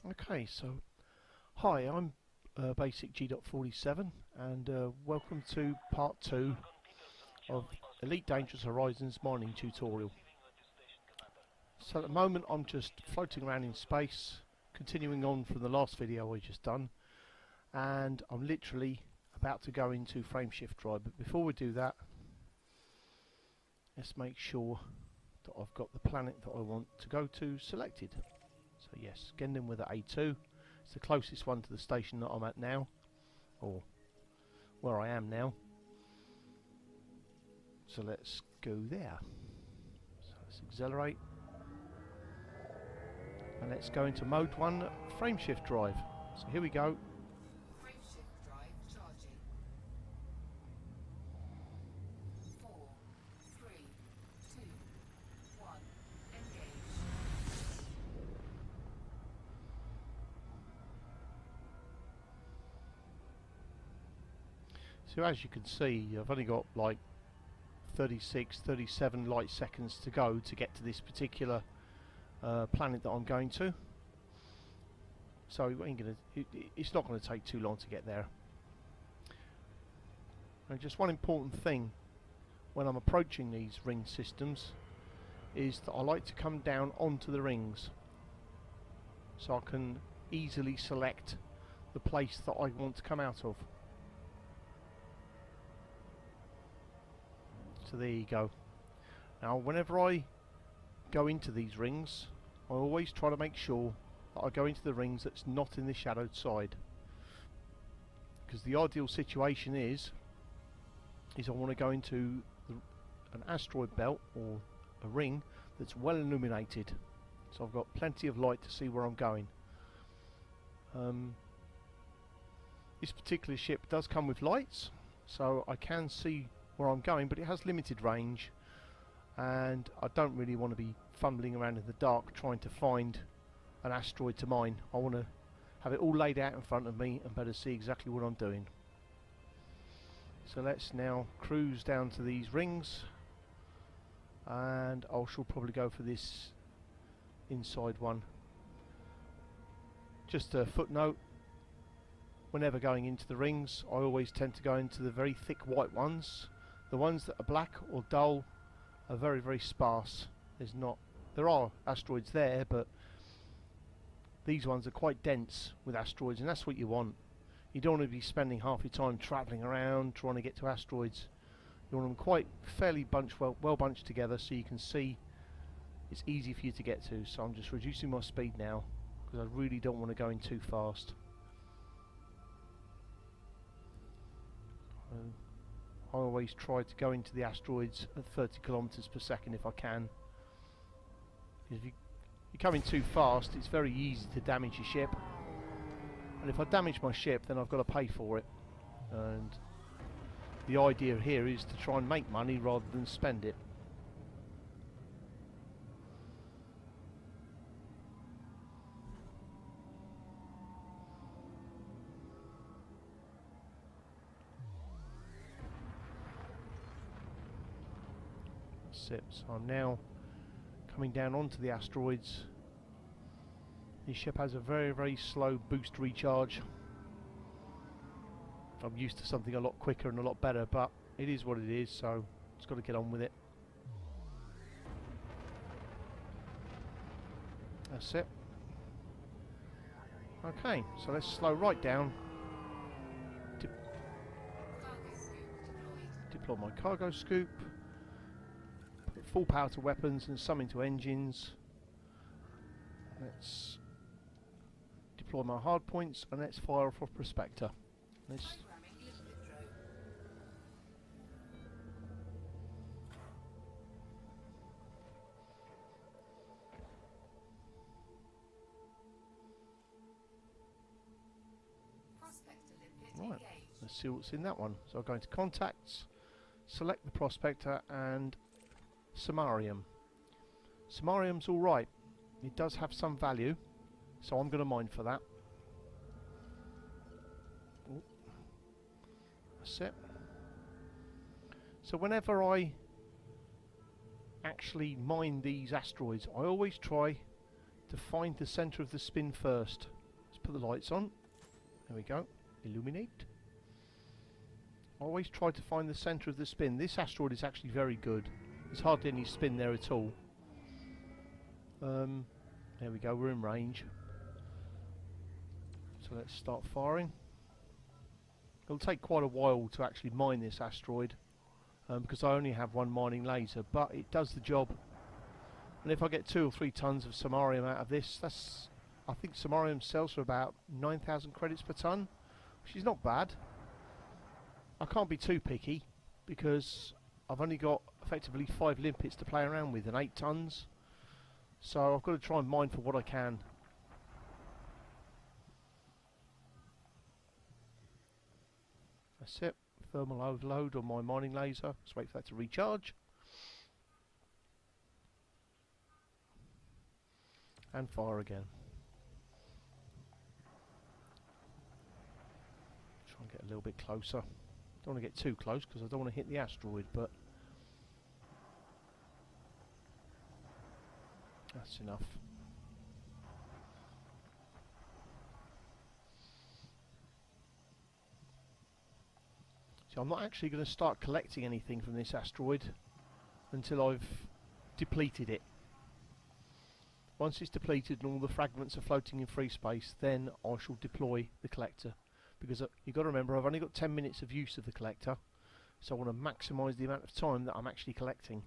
Okay, so hi, I'm basic G.47 and welcome to part 2 of Elite Dangerous Horizons mining tutorial. So at the moment I'm just floating around in space, continuing on from the last video I just done, and I'm literally about to go into frame shift drive. But before we do that, let's make sure that I've got the planet that I want to go to selected. So yes, Gendon with the A2. It's the closest one to the station that I'm at now, or where I am now. So let's go there. So let's accelerate. And let's go into mode 1, frame shift drive. So here we go. Frame shift drive charging. 4, 3, 2, 1, engage. So as you can see, I've only got like 37 light seconds to go to get to this particular planet that I'm going to. So it's not going to take too long to get there. And just one important thing when I'm approaching these ring systems is that I like to come down onto the rings so I can easily select the place that I want to come out of. So there you go. Now whenever I go into these rings, I always try to make sure that I go into the rings that's not in the shadowed side, because the ideal situation is I want to go into an asteroid belt or a ring that's well illuminated, so I've got plenty of light to see where I'm going. This particular ship does come with lights, so I can see where I'm going, but it has limited range, and I don't really want to be fumbling around in the dark trying to find an asteroid to mine. I want to have it all laid out in front of me and better see exactly what I'm doing. So let's now cruise down to these rings, and I shall probably go for this inside one. Just a footnote, whenever going into the rings I always tend to go into the very thick white ones. The ones that are black or dull are very, very sparse. There are asteroids there, but these ones are quite dense with asteroids, and that's what you want. You don't want to be spending half your time travelling around trying to get to asteroids. You want them quite fairly well bunched together so you can see it's easy for you to get to. So I'm just reducing my speed now because I really don't want to go in too fast. I always try to go into the asteroids at 30 kilometers per second if I can. If you're coming too fast, it's very easy to damage your ship. And if I damage my ship, then I've got to pay for it. And the idea here is to try and make money rather than spend it. So I'm now coming down onto the asteroids. This ship has a very, very slow boost recharge. I'm used to something a lot quicker and a lot better, but it is what it is, so just got to get on with it. That's it. Okay, so let's slow right down. Deploy my cargo scoop. Put full power to weapons and some into engines. Let's deploy my hard points and let's fire off a prospector. Right, let's see what's in that one. So I'll go into contacts, select the prospector and samarium. Samarium's alright. It does have some value, so I'm going to mine for that. Ooh. That's it. So whenever I actually mine these asteroids, I always try to find the centre of the spin first. Let's put the lights on. There we go. Illuminate. Always try to find the centre of the spin. This asteroid is actually very good. There's hardly any spin there at all. There we go, we're in range. So let's start firing. It'll take quite a while to actually mine this asteroid, because I only have one mining laser, but it does the job. And if I get 2 or 3 tons of samarium out of this, that's, I think samarium sells for about 9,000 credits per ton, which is not bad. I can't be too picky because I've only got effectively 5 limpets to play around with and 8 tons, so I've got to try and mine for what I can. That's it. Thermal overload on my mining laser. Let's wait for that to recharge. And fire again. Try and get a little bit closer. Don't want to get too close because I don't want to hit the asteroid, but that's enough. So I'm not actually going to start collecting anything from this asteroid until I've depleted it. Once it's depleted and all the fragments are floating in free space, then I shall deploy the collector. Because you've got to remember, I've only got 10 minutes of use of the collector, so I want to maximise the amount of time that I'm actually collecting.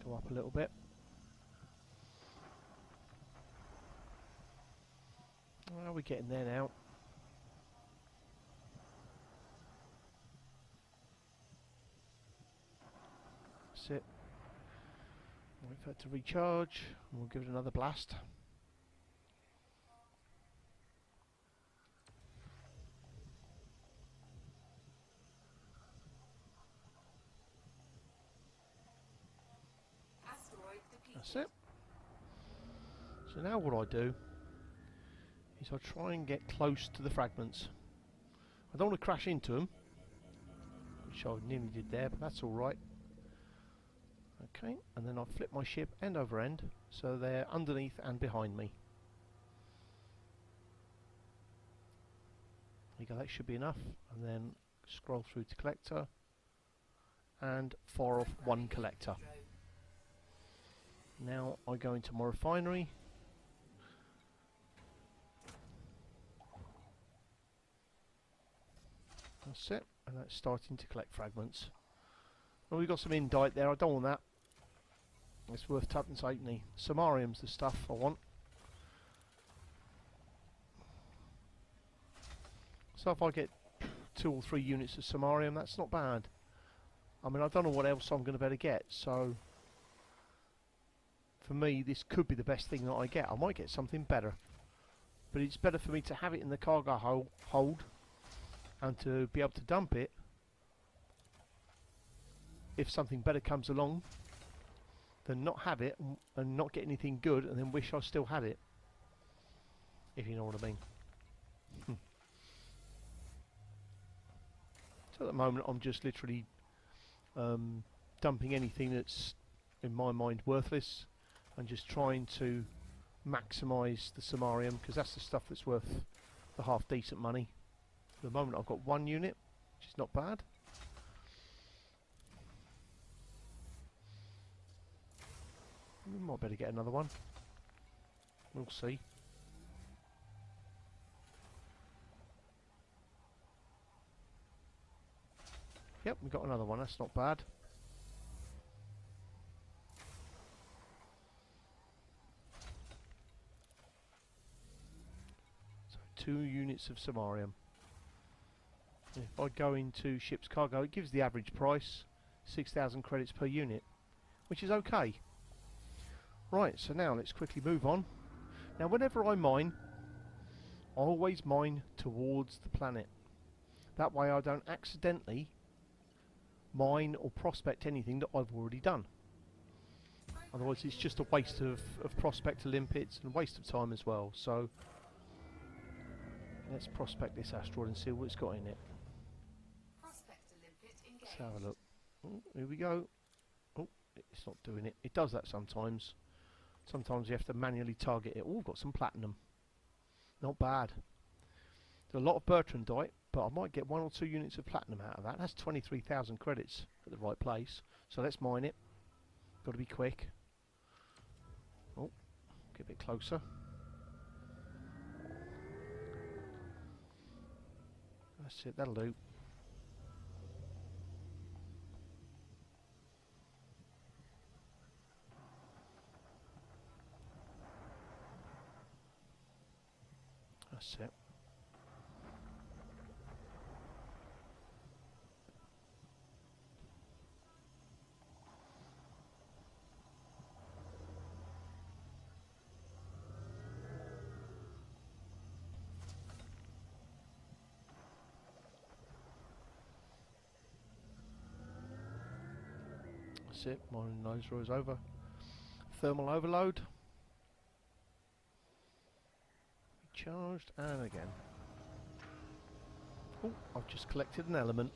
Go up a little bit. Well, we're getting there now. That's it. Wait for it to recharge, and we'll give it another blast. That's it. So now what I do is I try and get close to the fragments. I don't want to crash into them, which I nearly did there, but that's alright. Okay, and then I flip my ship end over end so they're underneath and behind me. There you go, that should be enough. And then scroll through to collector and fire off 1 collector. Now I go into my refinery. That's it, and that's starting to collect fragments. Well, we've got some indite there, I don't want that. It's worth tuppence halfpenny. Samarium's the stuff I want. So if I get 2 or 3 units of samarium, that's not bad. I mean, I don't know what else I'm going to better get, so for me this could be the best thing that I get. I might get something better, but it's better for me to have it in the cargo hold and to be able to dump it if something better comes along than not have it and not get anything good and then wish I still had it, if you know what I mean. So at the moment I'm just literally dumping anything that's in my mind worthless and just trying to maximise the samarium, because that's the stuff that's worth the half decent money. At the moment I've got 1 unit, which is not bad. We might better get another one. We'll see. Yep, we got another one, that's not bad. So 2 units of samarium. If I go into ship's cargo, it gives the average price 6,000 credits per unit, which is okay. Right, so now let's quickly move on. Now whenever I mine, I always mine towards the planet. That way I don't accidentally mine or prospect anything that I've already done. Otherwise it's just a waste of prospector limpets and a waste of time as well. So let's prospect this asteroid and see what it's got in it. Prospector limpet engaged. Let's have a look. Oh, here we go. Oh, it's not doing it. It does that sometimes. Sometimes you have to manually target it. Oh, we've got some platinum. Not bad. There's a lot of bertrandite, but I might get 1 or 2 units of platinum out of that. That's 23,000 credits at the right place. So let's mine it. Got to be quick. Oh, get a bit closer. That's it, that'll do. That's it. That's it, mining nose rows over. Thermal overload. Recharged, and again. Oh, I've just collected an element.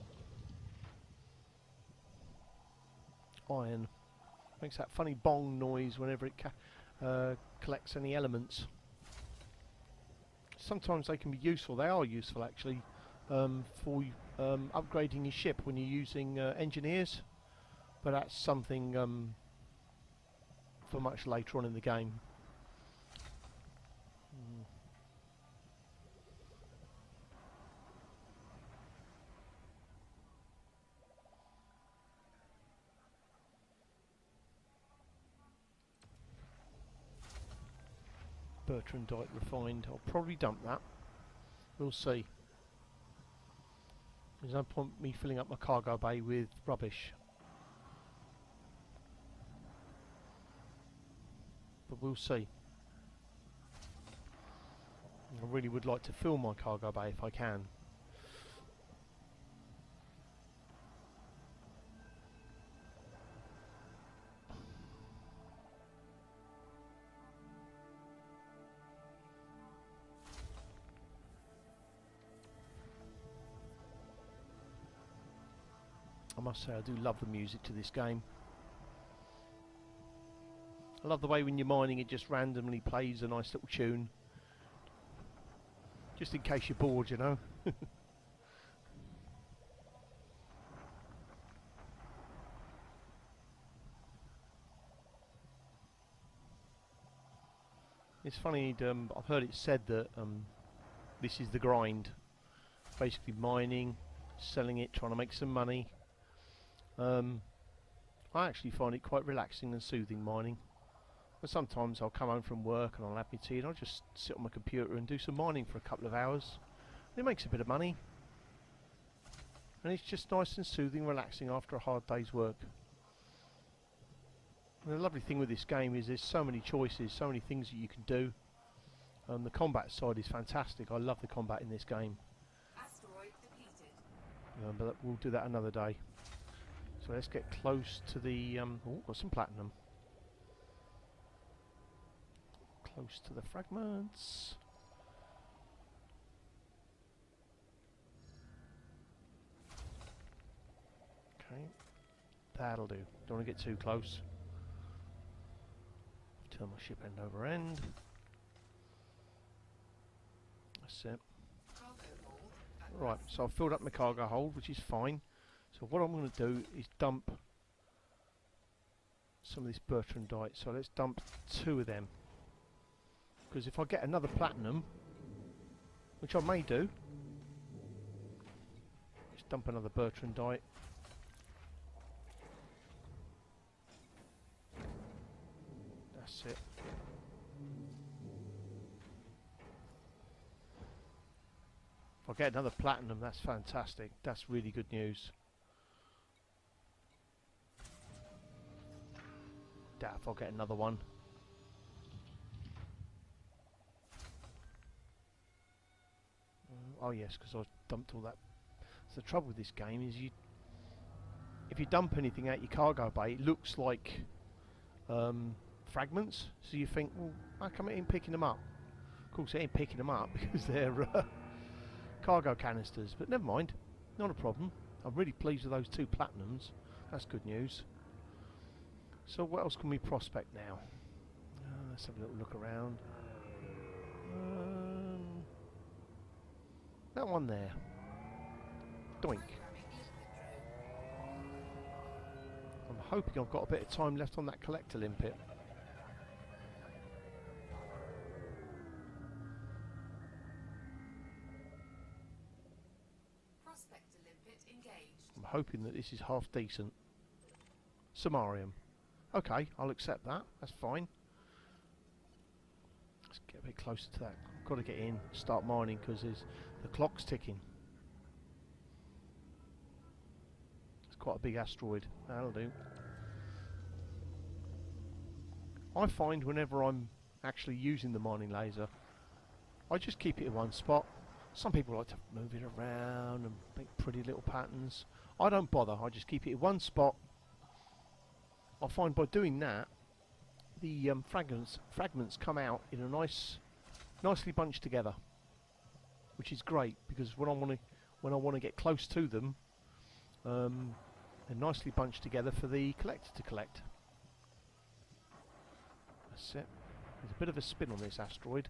Iron. Makes that funny bong noise whenever it collects any elements. Sometimes they can be useful, they are useful actually, for upgrading your ship when you're using engineers. But that's something for much later on in the game. Bertrandite refined. I'll probably dump that. We'll see. There's no point me filling up my cargo bay with rubbish. But we'll see. I really would like to fill my cargo bay if I can. I must say I do love the music to this game. I love the way when you're mining it just randomly plays a nice little tune. Just in case you're bored, you know. It's funny, I've heard it said that this is the grind. Basically mining, selling it, trying to make some money. I actually find it quite relaxing and soothing mining. But sometimes I'll come home from work and I'll have my tea and I'll just sit on my computer and do some mining for a couple of hours. And it makes a bit of money. And it's just nice and soothing, relaxing after a hard day's work. And the lovely thing with this game is there's so many choices, so many things that you can do. The combat side is fantastic. I love the combat in this game. Asteroid depleted. But we'll do that another day. So let's get close to the... oh, got some platinum. Close to the fragments. Okay, that'll do. Don't want to get too close. Turn my ship end over end. That's it. Cargo hold at Right, rest. so I've filled up my cargo hold, which is fine. So what I'm going to do is dump some of this bertrandite. So let's dump 2 of them. Because if I get another platinum, which I may do, let's dump another bertrandite. That's it. If I get another platinum, that's fantastic. That's really good news. Doubt if I'll get another one. Oh yes, because I dumped all that the trouble with this game is if you dump anything out your cargo bay, it looks like fragments. So you think, well, how come it ain't picking them up? Of course, it ain't picking them up because they're cargo canisters. But never mind, not a problem. I'm really pleased with those 2 platinums. That's good news. So what else can we prospect now? Let's have a little look around. That one there. Doink. I'm hoping I've got a bit of time left on that collector limpet. Prospector limpet engaged. I'm hoping that this is half decent. Samarium. Okay, I'll accept that. That's fine. Let's get a bit closer to that. I've got to get in, start mining because the clock's ticking. It's quite a big asteroid. That'll do. I find whenever I'm actually using the mining laser, I just keep it in one spot. Some people like to move it around and make pretty little patterns. I don't bother. I just keep it in one spot. I find by doing that, the fragments come out in a nicely bunched together, which is great because when I want to get close to them, they're nicely bunched together for the collector to collect. That's it. There's a bit of a spin on this asteroid,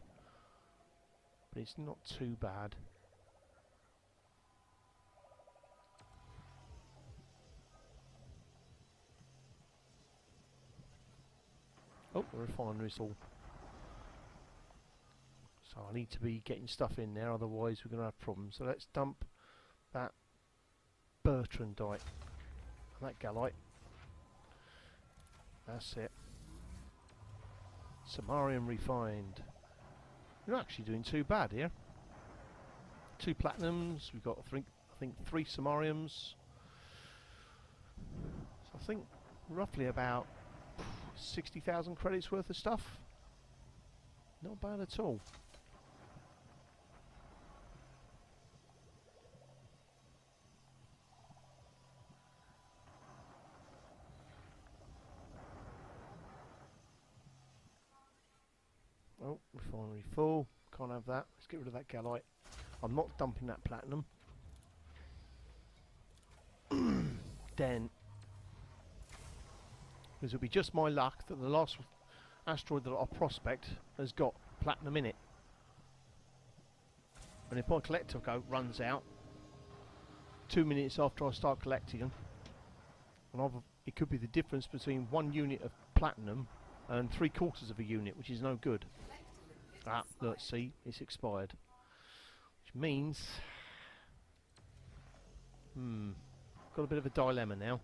but it's not too bad. Oh, the refinery's all. So I need to be getting stuff in there, otherwise we're going to have problems. So let's dump that bertrandite and that gallite. That's it. Samarium refined. We're not actually doing too bad here. 2 platinums. We've got I think 3 samariums. So I think roughly about 60,000 credits worth of stuff. Not bad at all. Oh, refinery full. Can't have that. Let's get rid of that gallite. I'm not dumping that platinum. Then, because it'll be just my luck that the last asteroid that I prospect has got platinum in it. And if my collector runs out 2 minutes after I start collecting them, and it could be the difference between 1 unit of platinum and 3/4 of a unit, which is no good. Ah, look, see, it's expired. Which means... got a bit of a dilemma now.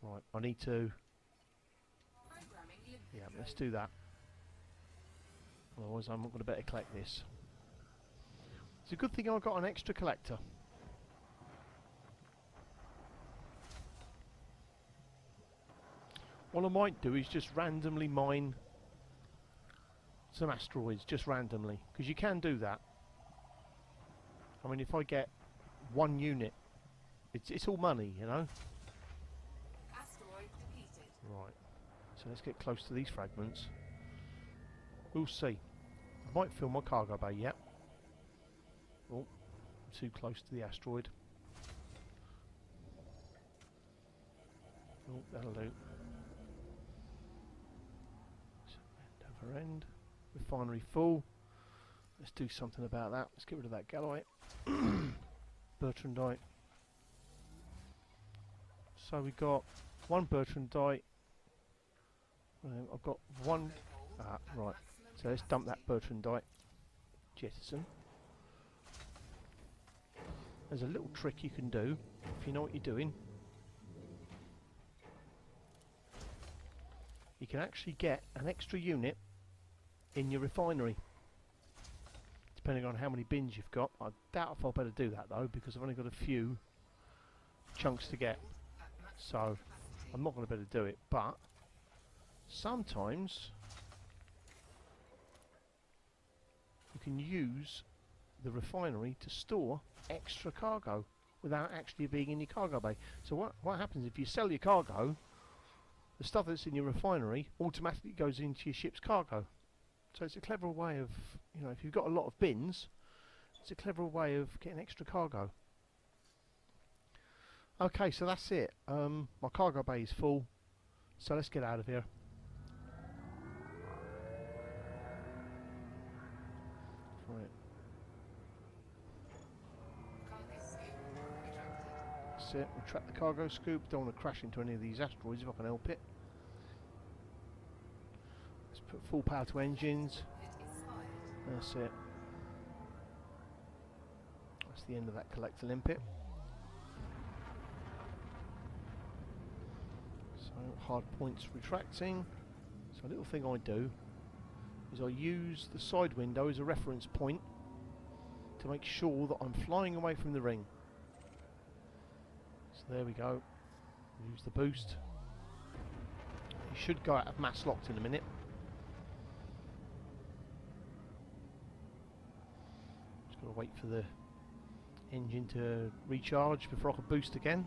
Right, I need to... Yeah, let's do that. Otherwise I'm not going to better collect this. It's a good thing I've got an extra collector. What I might do is just randomly mine some asteroids, just randomly, because you can do that. I mean, if I get 1 unit, it's all money, you know. Asteroid depleted. Right, so let's get close to these fragments. We'll see. I might fill my cargo bay yet. Oh, too close to the asteroid. Oh, that'll do. So end over end. Refinery full. Let's do something about that. Let's get rid of that gallite. Bertrandite. So we got 1 bertrandite. I've got 1. Ah, right. So let's dump that bertrandite. Jettison. There's a little trick you can do if you know what you're doing. You can actually get an extra unit in your refinery, depending on how many bins you've got. I doubt if I'll better do that though, because I've only got a few chunks to get, so I'm not going to better do it. But sometimes you can use the refinery to store extra cargo without actually being in your cargo bay. So what happens if you sell your cargo, the stuff that's in your refinery automatically goes into your ship's cargo. So it's a clever way of, you know, if you've got a lot of bins, it's a clever way of getting extra cargo. Okay, so that's it. My cargo bay is full, so let's get out of here. Right. Cargo scoop retracted. That's it. Retract the cargo scoop. Don't want to crash into any of these asteroids if I can help it. Let's put full power to engines. Limpet expired. That's it. That's the end of that collector limpet. So hard points retracting. So a little thing I do is I use the side window as a reference point to make sure that I'm flying away from the ring. So there we go. Use the boost. You should go out of mass locked in a minute. Just got to wait for the engine to recharge before I can boost again.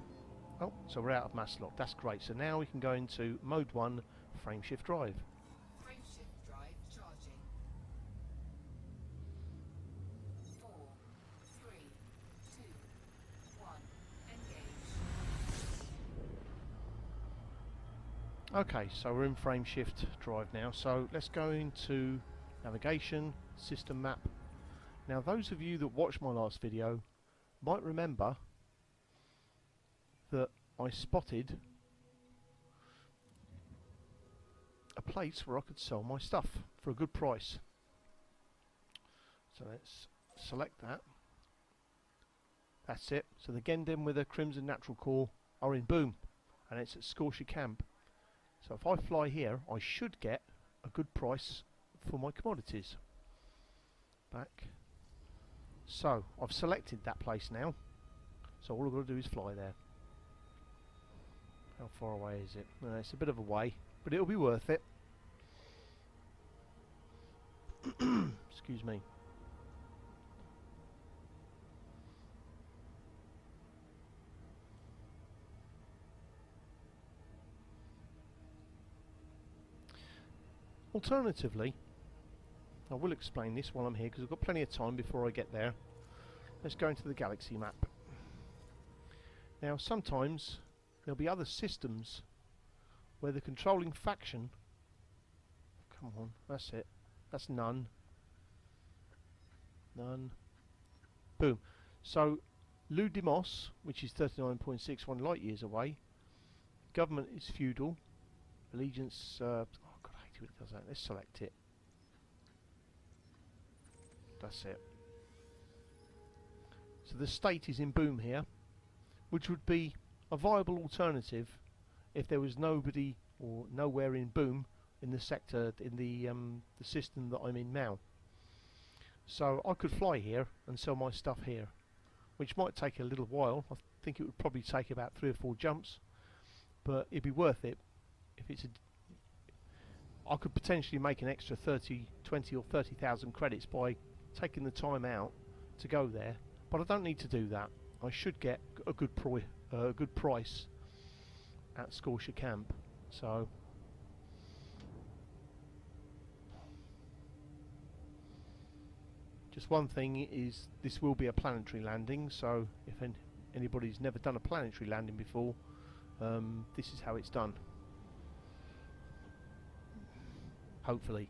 Oh, so we're out of mass lock. That's great. So now we can go into mode 1, frame shift drive. Frame shift drive charging. 4, 3, 2, 1. Engage. Okay, so we're in frame shift drive now. So let's go into navigation, system map. Now those of you that watched my last video might remember that I spotted a place where I could sell my stuff for a good price. So let's select that. That's it. So the Gendem with a Crimson Natural Core are in Boom, and it's at Scortia Camp. So if I fly here, I should get a good price for my commodities. Back. So I've selected that place now. So all I've got to do is fly there. How far away is it? It's a bit of a way, but it'll be worth it. Excuse me. Alternatively, I will explain this while I'm here because I've got plenty of time before I get there. Let's go into the galaxy map. Now sometimes there'll be other systems where the controlling faction, come on, that's it, that's none, boom. So Ludimos, which is 39.61 light years away, government is feudal, allegiance, oh god I hate it when it does that. Let's select it, that's it. So the state is in Boom here, which would be a viable alternative if there was nobody or nowhere in Boom in the sector, in the system that I'm in now. So I could fly here and sell my stuff here, which might take a little while. I think it would probably take about 3 or 4 jumps, but it'd be worth it. If it's I could potentially make an extra 20 or 30,000 credits by taking the time out to go there, but I don't need to do that. I should get a good price at Scortia Camp. So just one thing is, this will be a planetary landing, so if anybody's never done a planetary landing before, this is how it's done. Hopefully.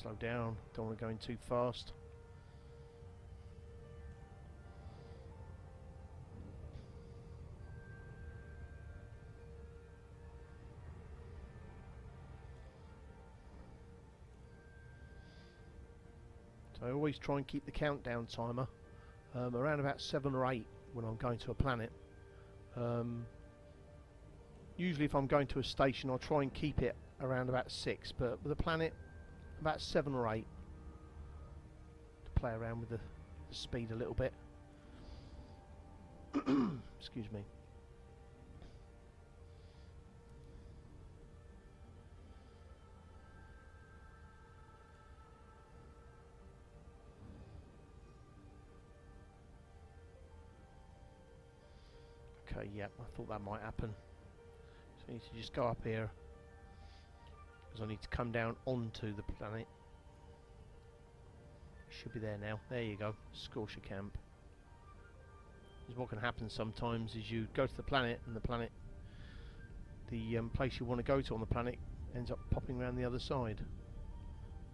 Slow down, don't want to go in too fast. So I always try and keep the countdown timer around about 7 or 8 when I'm going to a planet. Usually if I'm going to a station I'll try and keep it around about 6, but with a planet about 7 or 8 to play around with the speed a little bit. Excuse me. Okay, yep, I thought that might happen. So I need to just go up here, because I need to come down onto the planet. Should be there now. There you go, Scorcher Camp. Because what can happen sometimes is you go to the planet, and the place you want to go to on the planet ends up popping around the other side.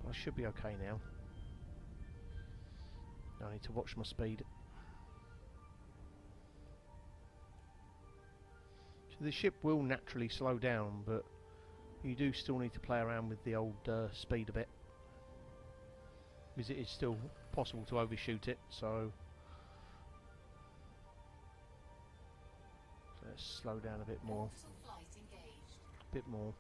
But I should be okay now. I need to watch my speed. So the ship will naturally slow down, but you do still need to play around with the old speed a bit, because it is still possible to overshoot it. So let's slow down a bit more. Orbital flight engaged. A bit more.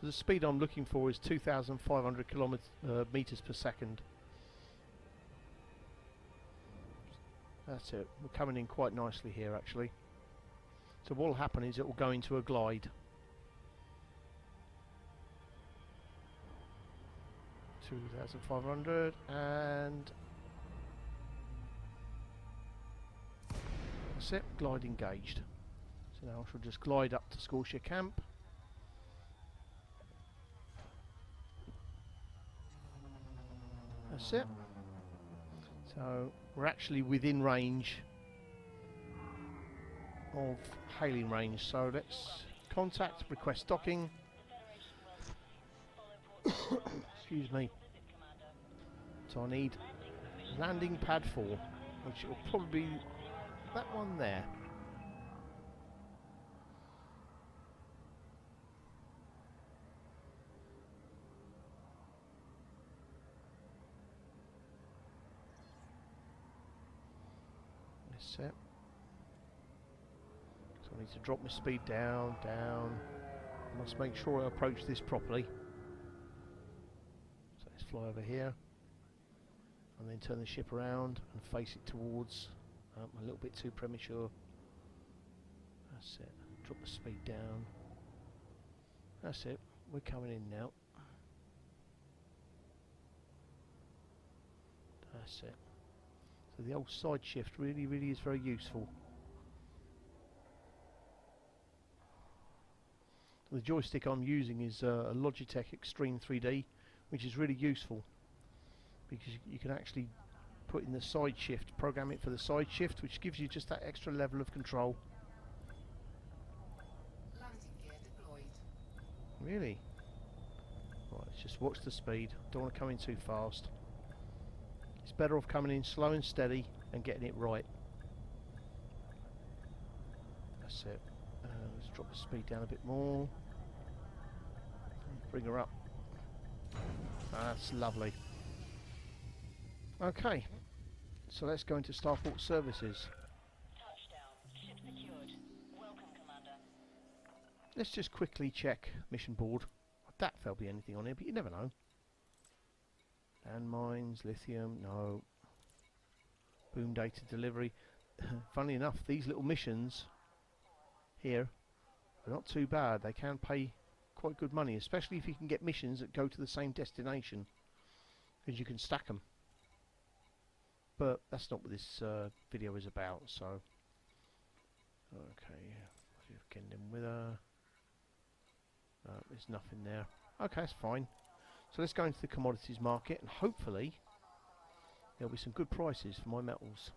So the speed I'm looking for is 2,500 meters per second. That's it. We're coming in quite nicely here, actually. So what will happen is it will go into a glide. 2,500 and that's it. Glide engaged. So now I shall just glide up to Scorcher Camp. That's it. So we're actually within range of hailing range, so let's contact, request docking. Excuse me. So I need landing pad 4, which will probably be that one there. That's it. So I need to drop my speed down. I must make sure I approach this properly. So let's fly over here, and then turn the ship around and face it towards. A little bit too premature. That's it. Drop the speed down. That's it. We're coming in now. That's it. So the old side shift really is very useful. The joystick I'm using is a Logitech Extreme 3D, which is really useful because you can actually put in the side shift, program it for the side shift, which gives you just that extra level of control. Landing gear deployed. Really? Right, let's just watch the speed. Don't want to come in too fast. It's better off coming in slow and steady and getting it right. That's it. Let's drop the speed down a bit more. Bring her up. That's lovely. Okay, so let's go into Starport Services. Touchdown. Ship secured. Welcome, Commander. Let's just quickly check mission board. I doubt there'll be anything on here, but you never know. Landmines, lithium, no. Boom data delivery. Funnily enough, these little missions here are not too bad. They can pay quite good money, especially if you can get missions that go to the same destination, because you can stack them. But that's not what this video is about, so okay, getting in with her. No, there's nothing there. Okay, that's fine. So let's go into the commodities market, and hopefully there'll be some good prices for my metals.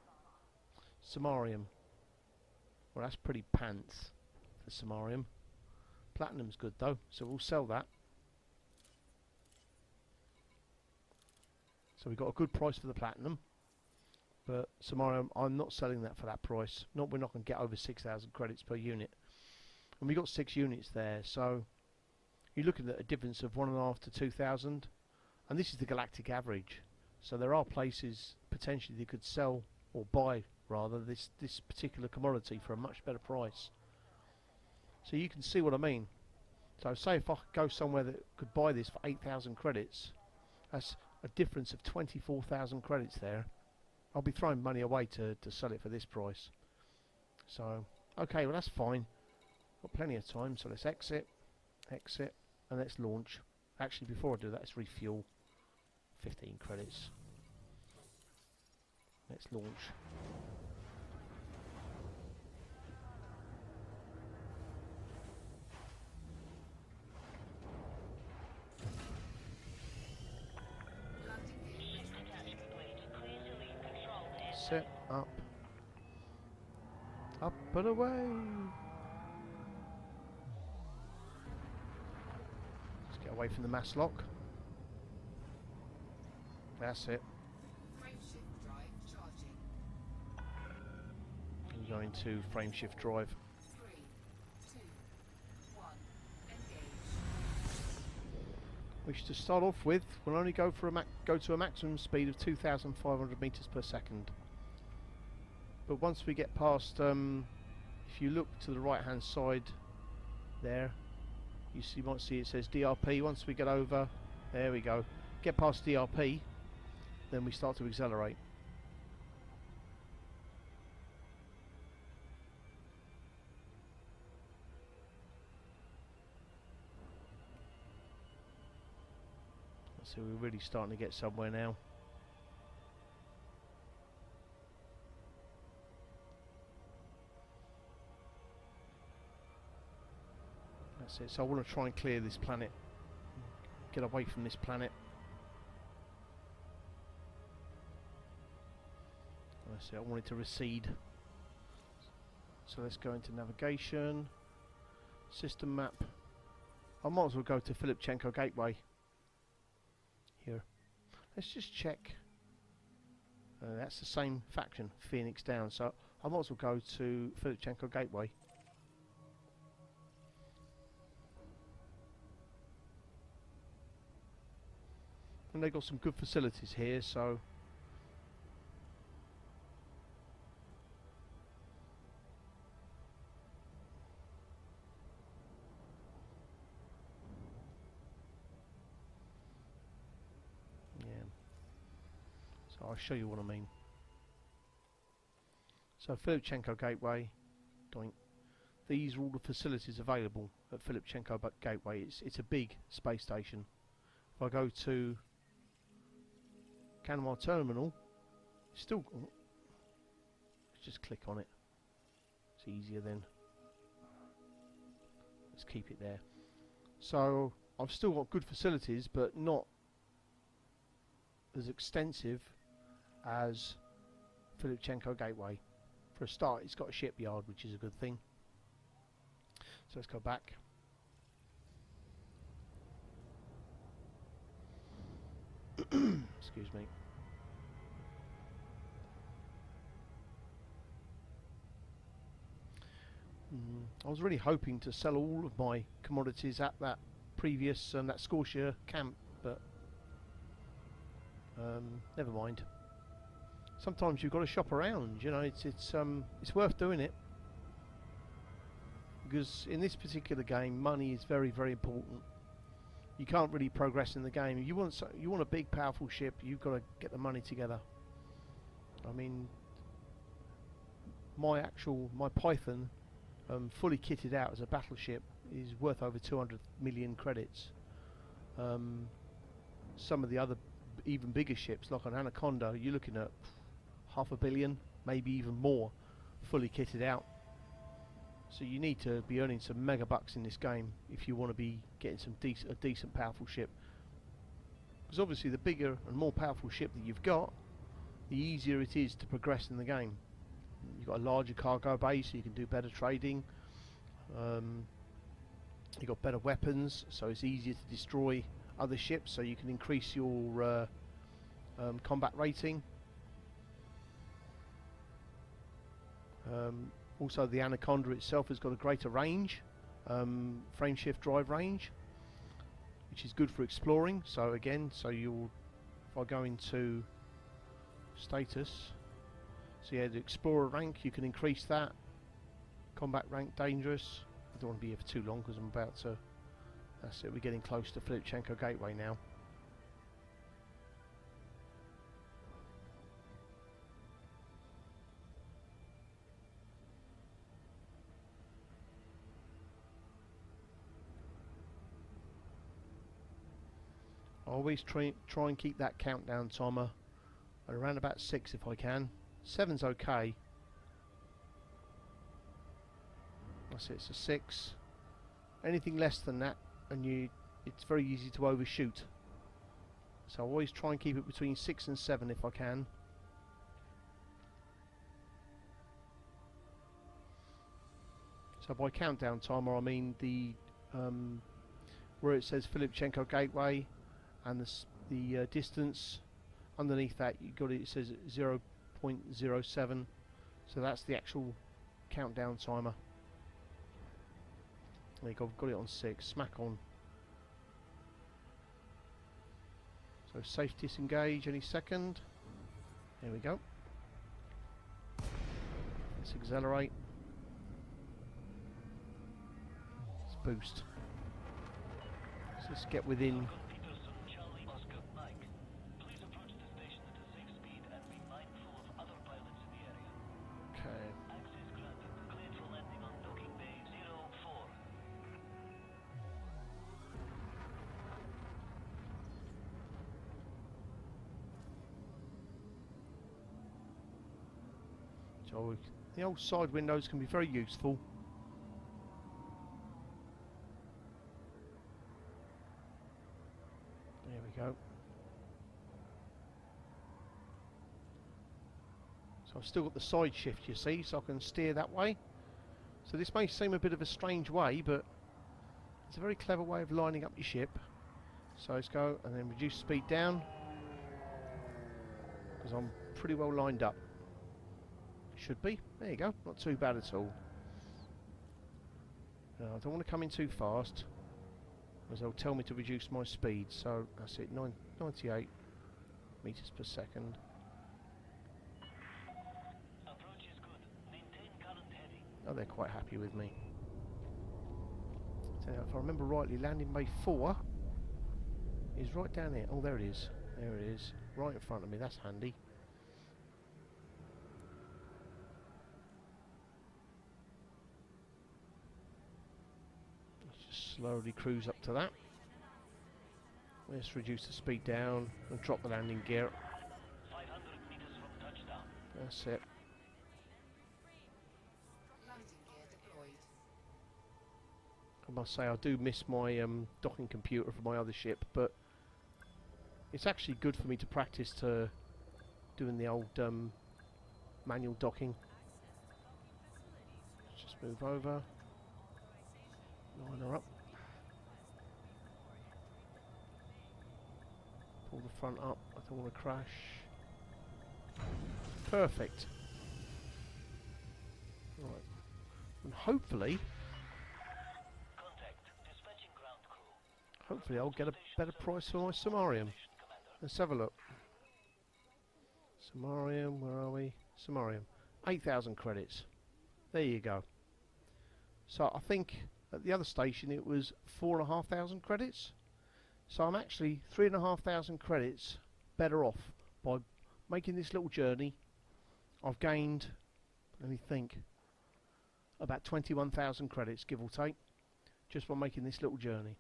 Samarium. Well, that's pretty pants for samarium. Platinum's good though, so we'll sell that. So we got a good price for the platinum, but samarium, I'm not selling that for that price. We're not going to get over 6,000 credits per unit, and we got 6 units there, so you're looking at a difference of 1.5 to 2,000, and this is the galactic average. So there are places potentially that could sell or buy rather this particular commodity for a much better price. So you can see what I mean. So say if I could go somewhere that could buy this for 8,000 credits, that's a difference of 24,000 credits there. I'll be throwing money away to sell it for this price. So, okay, well that's fine. Got plenty of time, so let's exit, and let's launch. Actually, before I do that, let's refuel. 15 credits. Let's launch. Set up. Up and away. Let's get away from the mass lock. That's it. Frame shift drive charging. I'm going to frame shift drive. 3, 2, 1. Engage. Which to start off with will only go for go to a maximum speed of 2,500 meters per second. But once we get past, if you look to the right hand side there, you might see it says DRP. Once we get over, there we go, get past DRP, then we start to accelerate. So we're really starting to get somewhere now. That's it. So I want to try and clear this planet, get away from this planet. That's it. I want it to recede. So let's go into navigation, system map. I might as well go to Filipchenko Gateway. Here. Let's just check. That's the same faction, Phoenix Down. So I might as well go to Filipchenko Gateway. And they've got some good facilities here, so yeah. So I'll show you what I mean. So Filipchenko Gateway, doink. These are all the facilities available at Filipchenko Gateway. It's a big space station. If I go to Kanmar Terminal, still, let's just click on it. It's easier then. Let's keep it there. So I've still got good facilities, but not as extensive as Filipchenko Gateway. For a start, it's got a shipyard, which is a good thing. So let's go back. Excuse me. I was really hoping to sell all of my commodities at that previous that Scorcher camp, but never mind. Sometimes you've got to shop around. You know, it's worth doing it, because in this particular game, money is very, very important. You can't really progress in the game. If you want a big, powerful ship, you've got to get the money together. I mean, my Python, fully kitted out as a battleship, is worth over 200 million credits. Some of the other even bigger ships, like an Anaconda, you're looking at 500 million, maybe even more, fully kitted out. So you need to be earning some mega bucks in this game if you want to be getting some a decent powerful ship. Because obviously the bigger and more powerful ship that you've got, the easier it is to progress in the game. You've got a larger cargo base, so you can do better trading. You've got better weapons, so it's easier to destroy other ships, so you can increase your combat rating. Also, the Anaconda itself has got a greater range, frame shift drive range, which is good for exploring. So again, if I go into status, so yeah, the explorer rank, you can increase that. Combat rank dangerous. I don't want to be here for too long because I'm about to That's it, we're getting close to Filipchenko Gateway now. I always try and keep that countdown timer at around about 6 if I can. 7's okay. That's it, it's a 6. Anything less than that and it's very easy to overshoot. So I always try and keep it between 6 and 7 if I can. So by countdown timer I mean the where it says Filipchenko Gateway and the distance underneath that you got it says 0.07, so that's the actual countdown timer. There you go, I've got it on 6, smack on. So safe disengage any second. There we go. Let's accelerate. Let's boost. So let's get within. So the old side windows can be very useful. There we go. So I've still got the side shift, you see, so I can steer that way. So this may seem a bit of a strange way, but it's a very clever way of lining up your ship. So let's go and then reduce speed down, because I'm pretty well lined up. Should be. There you go. Not too bad at all. Now, I don't want to come in too fast, as they'll tell me to reduce my speed. So that's it. 98 meters per second. Approach is good. Maintain current heading. Oh, they're quite happy with me. So if I remember rightly, landing bay 4 is right down there. Oh, there it is. There it is. Right in front of me. That's handy. Slowly cruise up to that. Let's reduce the speed down and drop the landing gear. 500 meters from touchdown. That's it. Landing gear deployed. I must say I do miss my docking computer for my other ship, but it's actually good for me to practice to doing the old manual docking. Let's just move over. Line her up. Pull the front up. I don't want to crash. Perfect. Right. And hopefully I'll get a better price for my Samarium. Let's have a look. Samarium, where are we? Samarium. 8,000 credits. There you go. So I think at the other station it was 4,500 credits. So I'm actually 3,500 credits better off by making this little journey. I've gained, let me think, about 21,000 credits, give or take, just by making this little journey.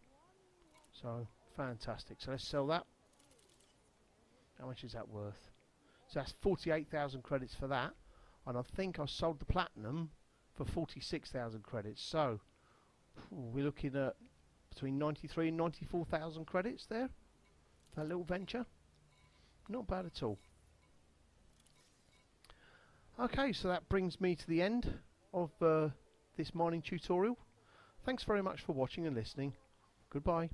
So fantastic. So let's sell that. How much is that worth? So that's 48,000 credits for that, and I think I sold the platinum for 46,000 credits. So we're looking at between 93 and 94,000 credits there. That little venture, not bad at all. Okay, so that brings me to the end of this mining tutorial. Thanks very much for watching and listening. Goodbye.